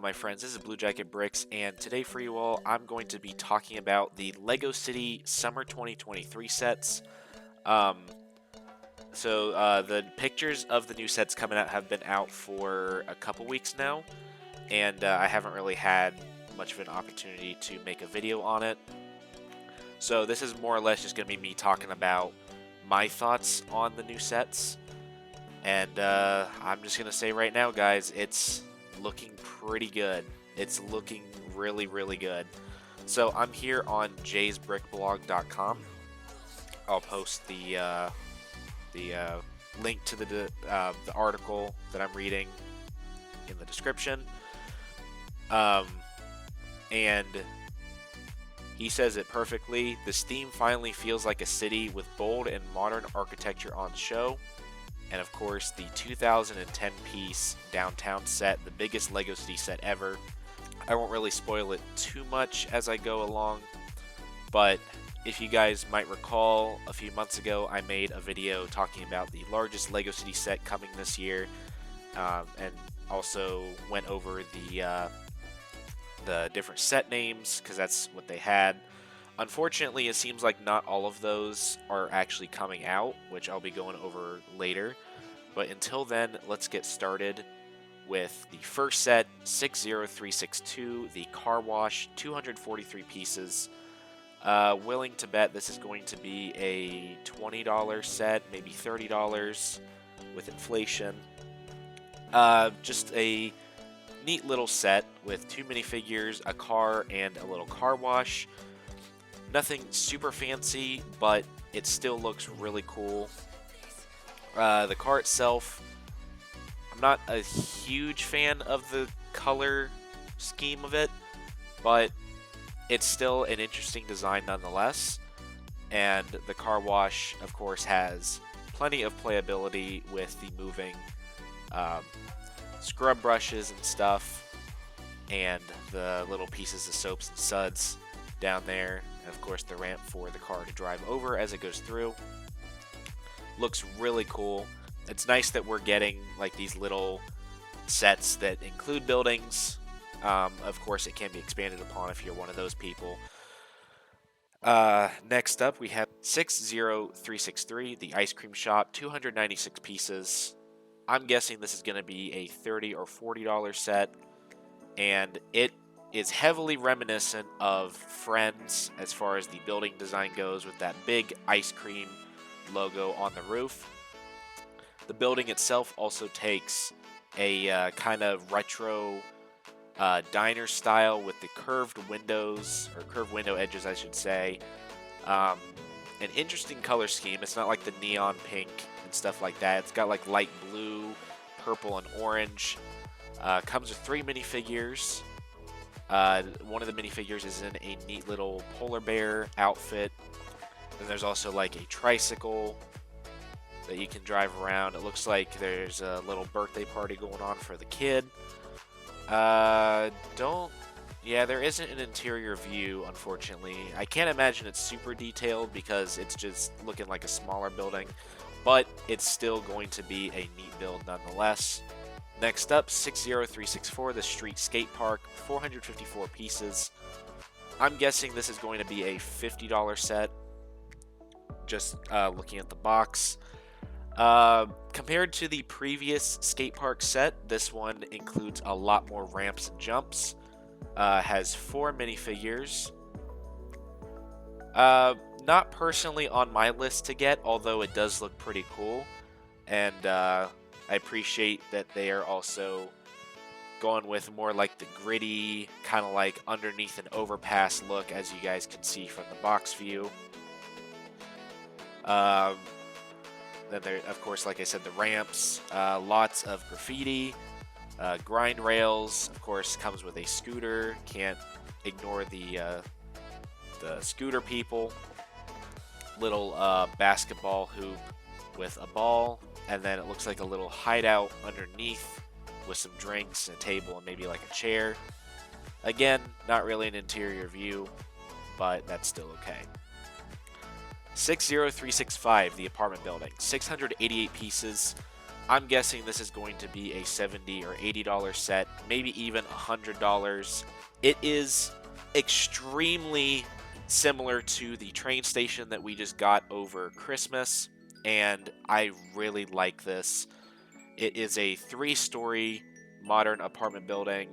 my friends? This is Blue Jacket Bricks, and today for you all, I'm going to be talking about the LEGO City Summer 2023 sets. Um, the pictures of the new sets coming out have been out for a couple weeks now, and I haven't really had much of an opportunity to make a video on it. So this is more or less just going to be me talking about my thoughts on the new sets. And I'm just going to say right now, guys, it's looking pretty good. It's looking really, really good. So I'm here on jaysbrickblog.com. I'll post the link to the article that I'm reading in the description. And he says it perfectly. This theme finally feels like a city with bold and modern architecture on show. And of course, the 2010 piece downtown set, the biggest LEGO City set ever. I won't really spoil it too much as I go along, but if you guys might recall, a few months ago I made a video talking about the largest LEGO City set coming this year, and also went over the different set names because that's what they had. Unfortunately, it seems like not all of those are actually coming out, which I'll be going over later. But until then, let's get started with the first set, 60362, the Car Wash, 243 pieces. Willing to bet this is going to be a $20 set, maybe $30 with inflation. Just a neat little set with 2 minifigures, a car, and a little car wash. Nothing super fancy, but it still looks really cool. The car itself, I'm not a huge fan of the color scheme of it, but it's still an interesting design nonetheless. And the car wash, of course, has plenty of playability with the moving scrub brushes and stuff, and the little pieces of soaps and suds down there, and of course the ramp for the car to drive over as it goes through. Looks really cool. It's nice that we're getting like these little sets that include buildings. Of course, it can be expanded upon if you're one of those people. Next up, we have 60363, the ice cream shop, 296 pieces. I'm guessing this is going to be a $30 or $40 set, and it is heavily reminiscent of Friends as far as the building design goes, with that big ice cream logo on the roof. The building itself also takes a kind of retro diner style with the curved windows, or curved window edges I should say. An interesting color scheme. It's not like the neon pink and stuff like that. It's got like light blue, purple, and orange. Comes with 3 minifigures. One of the minifigures is in a neat little polar bear outfit. And there's also like a tricycle that you can drive around. It looks like there's a little birthday party going on for the kid. Yeah, there isn't an interior view, unfortunately. I can't imagine it's super detailed because it's just looking like a smaller building, but it's still going to be a neat build nonetheless. Next up, 60364, the Street Skate Park, 454 pieces. I'm guessing this is going to be a $50 set, just looking at the box. Compared to the previous skate park set, this one includes a lot more ramps and jumps. Has 4 minifigures. Not personally on my list to get, although it does look pretty cool. And I appreciate that they are also going with more like the gritty, kind of like underneath an overpass look, as you guys can see from the box view. Then there, of course, like I said, the ramps, lots of graffiti, grind rails. Of course, comes with a scooter. Can't ignore the scooter people. Little basketball hoop with a ball, and then it looks like a little hideout underneath with some drinks, a table, and maybe like a chair. Again, not really an interior view, but that's still okay. 60365, the apartment building, 688 pieces. I'm guessing this is going to be a $70 or $80 set, maybe even $100. It is extremely similar to the train station that we just got over Christmas, and I really like this. It is a 3-story modern apartment building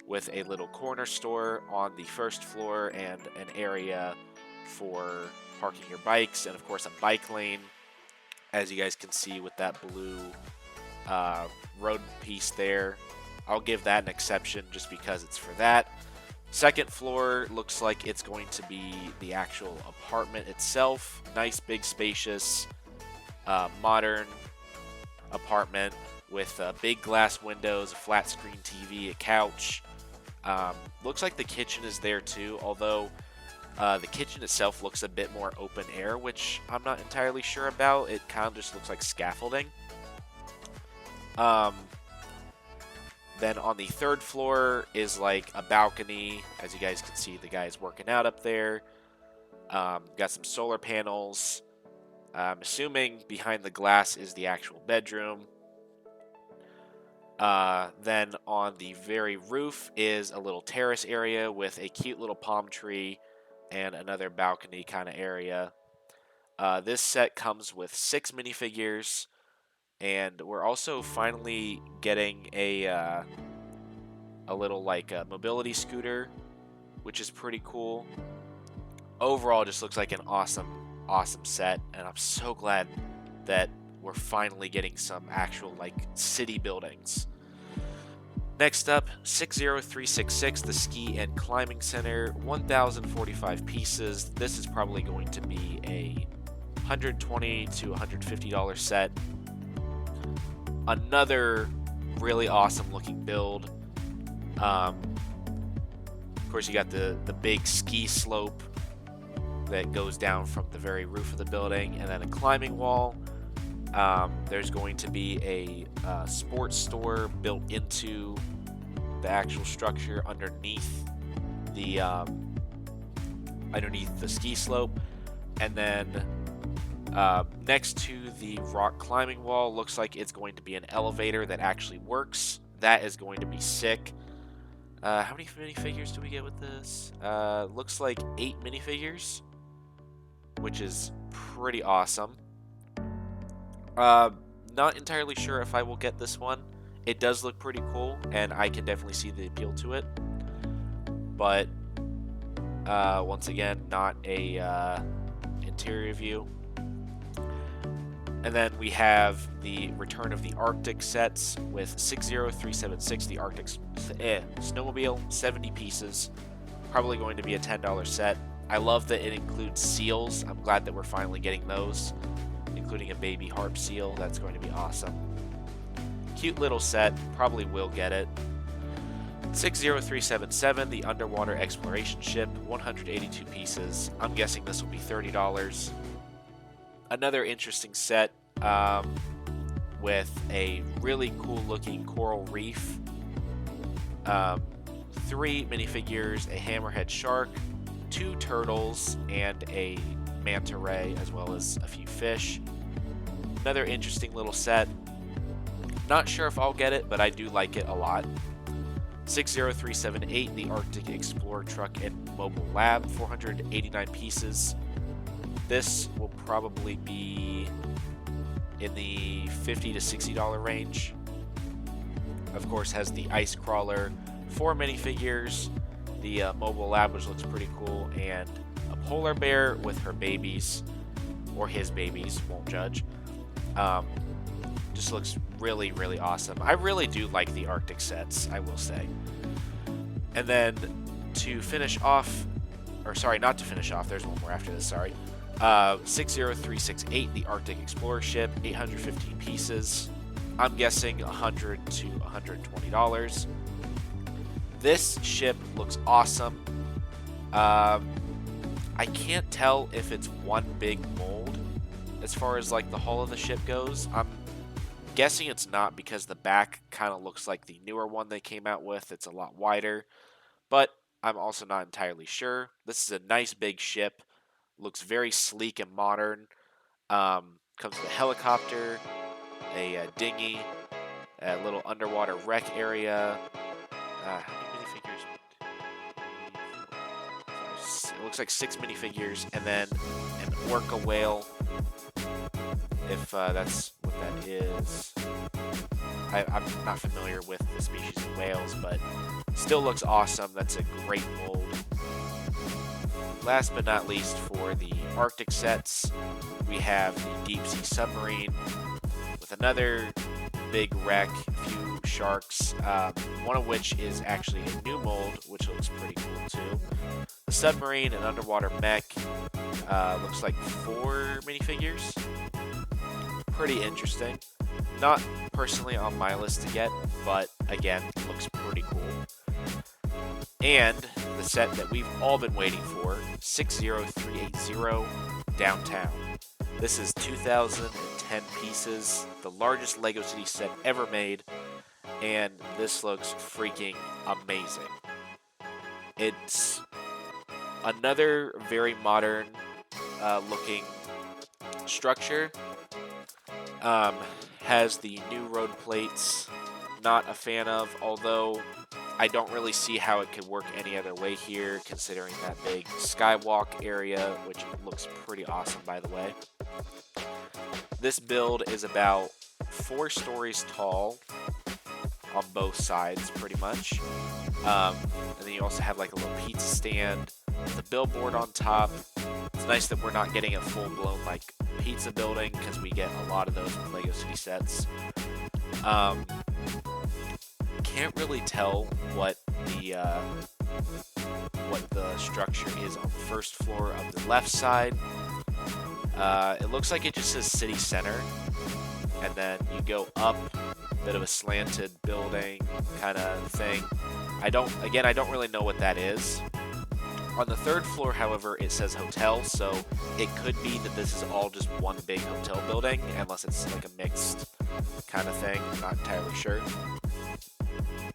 with a little corner store on the first floor and an area for parking your bikes, and of course a bike lane, as you guys can see with that blue uh, road piece there. I'll give that an exception just because it's for that. Second floor looks like it's going to be the actual apartment itself. Nice, big, spacious, modern apartment with big glass windows, a flat screen TV, a couch. Looks like the kitchen is there too, although the kitchen itself looks a bit more open air, which I'm not entirely sure about. It kind of just looks like scaffolding. Um, then on the third floor is like a balcony. As you guys can see, the guy's working out up there. Got some solar panels. I'm assuming behind the glass is the actual bedroom. Then on the very roof is a little terrace area with a cute little palm tree and another balcony kind of area. This set comes with 6 minifigures, and we're also finally getting a little like a mobility scooter, which is pretty cool. Overall, just looks like an awesome set, and I'm so glad that we're finally getting some actual like city buildings. Next up, 60366, the Ski and Climbing Center, 1,045 pieces. This is probably going to be a $120 to $150 set. Another really awesome looking build. Of course, you got the big ski slope that goes down from the very roof of the building, and then a climbing wall. There's going to be a sports store built into the actual structure underneath the ski slope, and then next to the rock climbing wall looks like it's going to be an elevator that actually works. That is going to be sick. How many minifigures do we get with this? Looks like 8 minifigures, which is pretty awesome. Not entirely sure if I will get this one. It does look pretty cool, and I can definitely see the appeal to it. But once again, not a interior view. And then we have the Return of the Arctic sets with 60376, the Arctic snowmobile, 70 pieces. Probably going to be a $10 set. I love that it includes seals. I'm glad that we're finally getting those, including a baby harp seal. That's going to be awesome. Cute little set. Probably will get it. 60377, the Underwater Exploration Ship, 182 pieces. I'm guessing this will be $30. Another interesting set with a really cool looking coral reef. 3 minifigures, a hammerhead shark, 2 turtles, and a manta ray, as well as a few fish. Another interesting little set. Not sure if I'll get it, but I do like it a lot. 60378, the Arctic Explorer Truck and Mobile Lab, 489 pieces. This will probably be in the $50 to $60 range. Of course, has the ice crawler, 4 minifigures, the Mobile Lab, which looks pretty cool, and a polar bear with her babies, or his babies, won't judge. Just looks really, really awesome. I really do like the Arctic sets, I will say. And then to finish off, or sorry, not to finish off, there's one more after this, sorry. 60368, the Arctic Explorer Ship, 815 pieces. I'm guessing $100 to $120. This ship looks awesome. I can't tell if it's one big mold as far as like the hull of the ship goes. I'm guessing it's not, because the back kind of looks like the newer one they came out with. It's a lot wider, but I'm also not entirely sure. This is a nice big ship. Looks very sleek and modern. Comes with a helicopter, a dinghy, a little underwater wreck area. How many minifigures? It looks like 6 minifigures, and then an orca whale, if that's what that is. I'm not familiar with the species of whales, but still looks awesome. That's a great mold. Last but not least, for the Arctic sets, we have the Deep Sea Submarine with another big wreck, a few sharks, one of which is actually a new mold, which looks pretty cool too. The submarine and underwater mech, looks like 4 minifigures. Pretty interesting. Not personally on my list to get, but again, looks pretty cool. And the set that we've all been waiting for, 60380 Downtown. This is 2,010 pieces, the largest LEGO City set ever made, and this looks freaking amazing. It's another very modern looking structure. Has the new road plates. Not a fan of, although I don't really see how it could work any other way here, considering that big skywalk area, which looks pretty awesome, by the way. This build is about 4 stories tall on both sides, pretty much. And then you also have like a little pizza stand with a billboard on top. It's nice that we're not getting a full-blown like pizza building, because we get a lot of those with LEGO City sets. Can't really tell what the structure is on the first floor of the left side. It looks like it just says City Center, and then you go up, a bit of a slanted building kind of thing. I don't really know what that is. On the third floor, however, it says hotel, so it could be that this is all just one big hotel building, unless it's like a mixed kind of thing. I'm not entirely sure.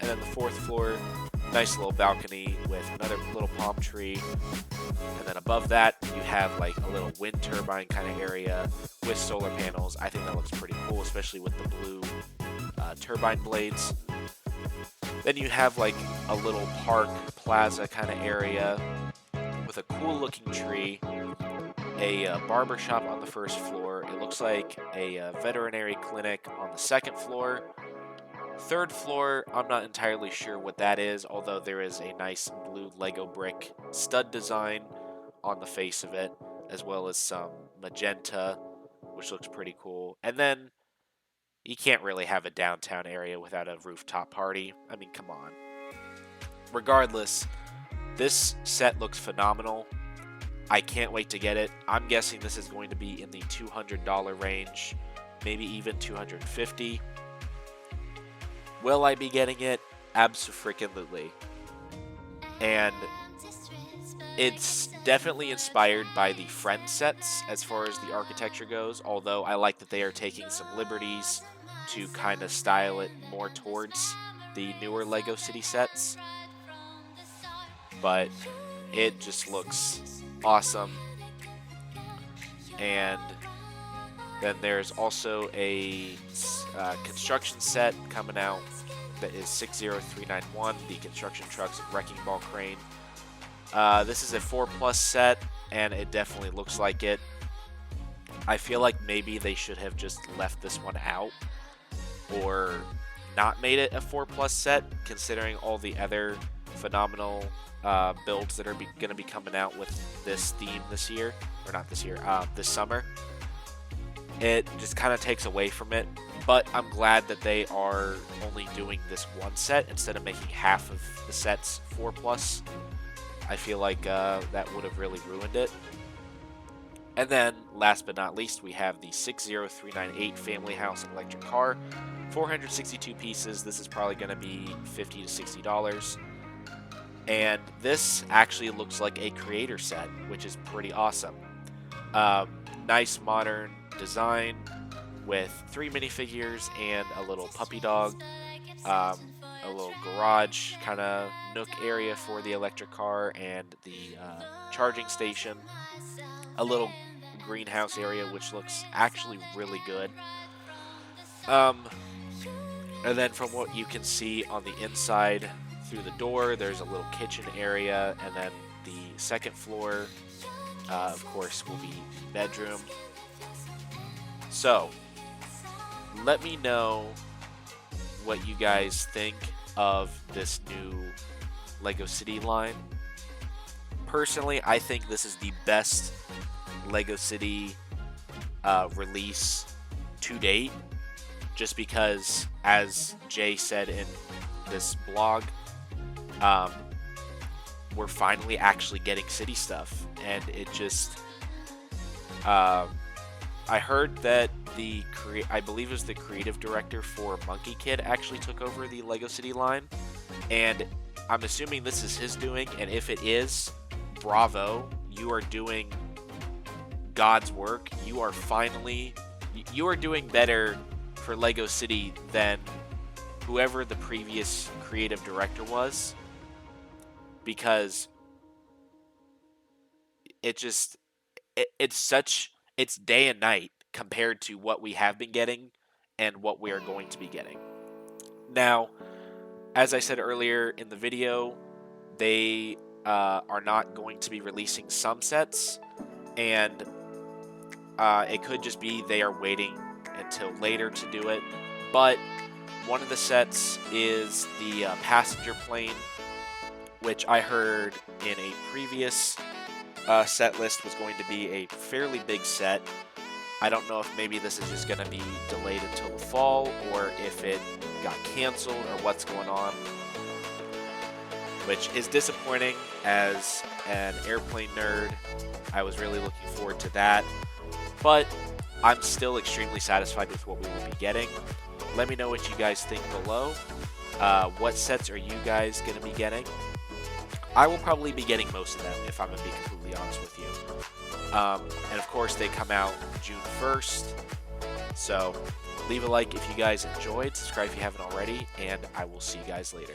And then the fourth floor, nice little balcony with another little palm tree. And then above that, you have like a little wind turbine kind of area with solar panels. I think that looks pretty cool, especially with the blue turbine blades. Then you have like a little park plaza kind of area with a cool looking tree, a barber shop on the first floor. It looks like a veterinary clinic on the second floor. Third floor, I'm not entirely sure what that is, although there is a nice blue Lego brick stud design on the face of it, as well as some magenta, which looks pretty cool. And then you can't really have a downtown area without a rooftop party. I mean, come on. Regardless, this set looks phenomenal. I can't wait to get it. I'm guessing this is going to be in the $200 range, maybe even $250. Will I be getting it? Abso-freaking-lutely. And it's definitely inspired by the Friends sets as far as the architecture goes, although I like that they are taking some liberties to kind of style it more towards the newer LEGO City sets. But it just looks awesome. And then there's also a construction set coming out that is 60391, the construction trucks and wrecking ball crane. This is a 4+ set, and it definitely looks like it. I feel like maybe they should have just left this one out, or not made it a 4+ set, considering all the other phenomenal builds that are going to be coming out with this theme this year, or not this year, this summer. It just kind of takes away from it, but I'm glad that they are only doing this one set instead of making half of the sets 4+. I feel like that would have really ruined it. And then, last but not least, we have the 60398 Family House Electric Car, 462 pieces. This is probably going to be $50 to $60. And this actually looks like a creator set, which is pretty awesome. Nice modern design with 3 minifigures and a little puppy dog, a little garage kind of nook area for the electric car and the charging station, a little greenhouse area which looks actually really good. And then from what you can see on the inside through the door, there's a little kitchen area, and then the second floor, of course, will be bedroom. So, let me know what you guys think of this new LEGO City line. Personally, I think this is the best LEGO City release to date, just because, as Jay said in this blog, we're finally actually getting city stuff, and it just I heard that I believe it was the creative director for Monkey Kid actually took over the LEGO City line, and I'm assuming this is his doing, and if it is, bravo, you are doing God's work. You are doing better for LEGO City than whoever the previous creative director was, because it's day and night compared to what we have been getting and what we are going to be getting. Now, as I said earlier in the video, they are not going to be releasing some sets, and it could just be they are waiting until later to do it. But one of the sets is the passenger plane, which I heard in a previous set list was going to be a fairly big set. I don't know if maybe this is just going to be delayed until the fall, or if it got canceled, or what's going on, which is disappointing. As an airplane nerd, I was really looking forward to that, but I'm still extremely satisfied with what we will be getting. Let me know what you guys think below. What sets are you guys going to be getting? I will probably be getting most of them, if I'm going to be completely honest with you. And of course, they come out June 1st. So leave a like if you guys enjoyed, subscribe if you haven't already, and I will see you guys later.